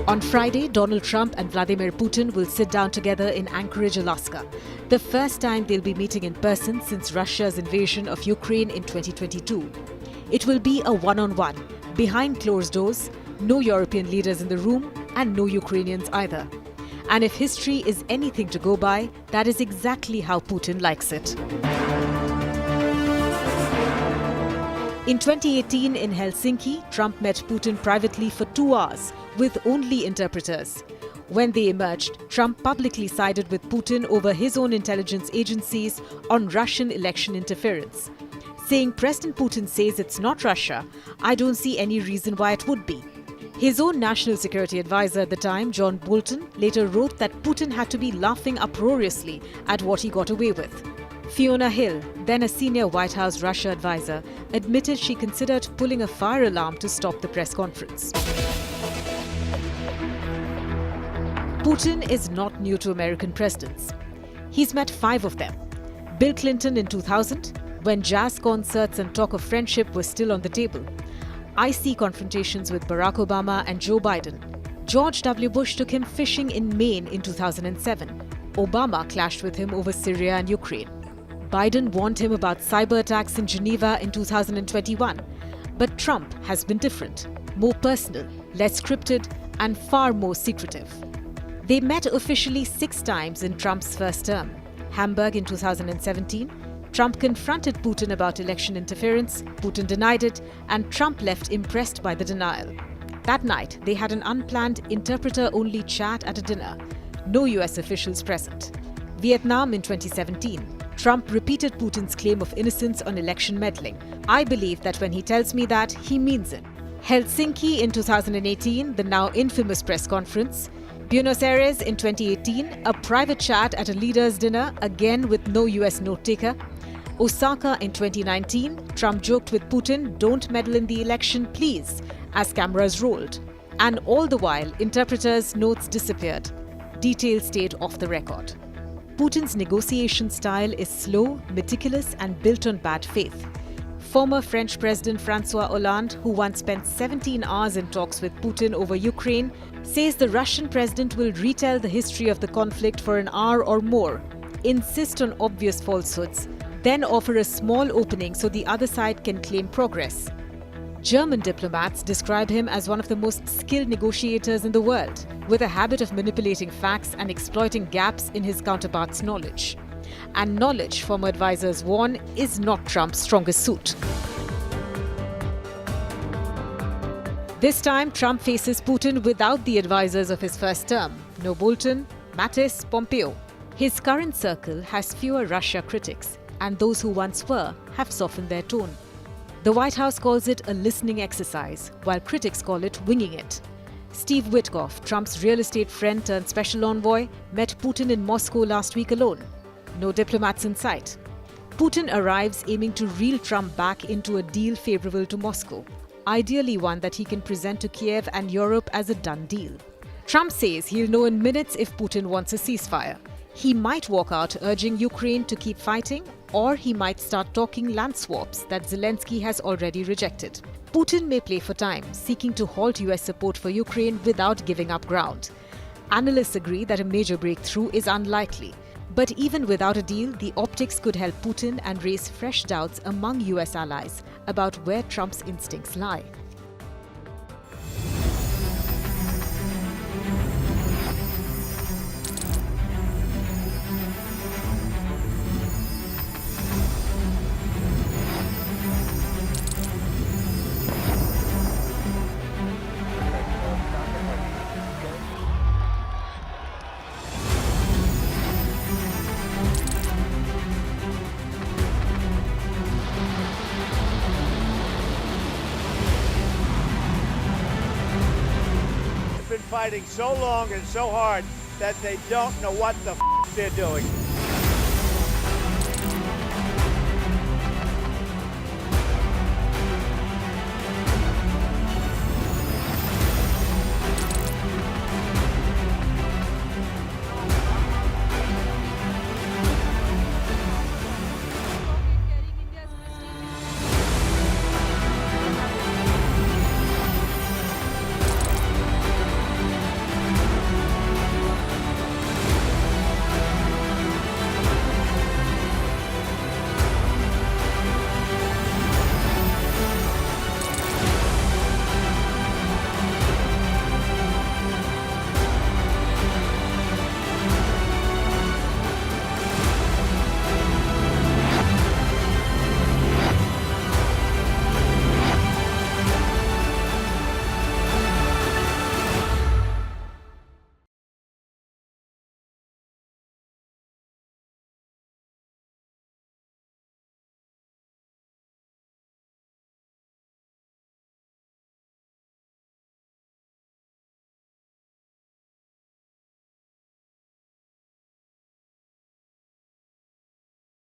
On Friday, Donald Trump and Vladimir Putin will sit down together in Anchorage, Alaska, the first time they'll be meeting in person since Russia's invasion of Ukraine in 2022. It will be a one-on-one, behind closed doors, no European leaders in the room, and no Ukrainians either. And if history is anything to go by, that is exactly how Putin likes it. In 2018 in Helsinki, Trump met Putin privately for 2 hours with only interpreters. When they emerged, Trump publicly sided with Putin over his own intelligence agencies on Russian election interference, saying President Putin says it's not Russia, I don't see any reason why it would be. His own national security advisor at the time, John Bolton, later wrote that Putin had to be laughing uproariously at what he got away with. Fiona Hill, then a senior White House Russia advisor, admitted she considered pulling a fire alarm to stop the press conference. Putin is not new to American presidents. He's met 5 of them. Bill Clinton in 2000, when jazz concerts and talk of friendship were still on the table. Icy confrontations with Barack Obama and Joe Biden. George W. Bush took him fishing in Maine in 2007. Obama clashed with him over Syria and Ukraine. Biden warned him about cyber attacks in Geneva in 2021. But Trump has been different, more personal, less scripted, and far more secretive. They met officially 6 times in Trump's first term. Hamburg in 2017, Trump confronted Putin about election interference, Putin denied it, and Trump left impressed by the denial. That night, they had an unplanned interpreter-only chat at a dinner. No US officials present. Vietnam in 2017. Trump repeated Putin's claim of innocence on election meddling. I believe that when he tells me that, he means it. Helsinki in 2018, the now infamous press conference. Buenos Aires in 2018, a private chat at a leaders' dinner, again with no US note-taker. Osaka in 2019, Trump joked with Putin, "Don't meddle in the election, please," as cameras rolled. And all the while, interpreters' notes disappeared. Details stayed off the record. Putin's negotiation style is slow, meticulous, and built on bad faith. Former French President François Hollande, who once spent 17 hours in talks with Putin over Ukraine, says the Russian president will retell the history of the conflict for an hour or more, insist on obvious falsehoods, then offer a small opening so the other side can claim progress. German diplomats describe him as one of the most skilled negotiators in the world, with a habit of manipulating facts and exploiting gaps in his counterpart's knowledge. And knowledge, former advisors warn, is not Trump's strongest suit. This time, Trump faces Putin without the advisors of his first term. No Bolton, Mattis, Pompeo. His current circle has fewer Russia critics, and those who once were have softened their tone. The White House calls it a listening exercise, while critics call it winging it. Steve Witkoff, Trump's real estate friend turned special envoy, met Putin in Moscow last week alone. No diplomats in sight. Putin arrives aiming to reel Trump back into a deal favorable to Moscow, ideally one that he can present to Kiev and Europe as a done deal. Trump says he'll know in minutes if Putin wants a ceasefire. He might walk out urging Ukraine to keep fighting, or he might start talking land swaps that Zelensky has already rejected. Putin may play for time, seeking to halt US support for Ukraine without giving up ground. Analysts agree that a major breakthrough is unlikely. But even without a deal, the optics could help Putin and raise fresh doubts among US allies about where Trump's instincts lie. Fighting so long and so hard that they don't know what the they're doing.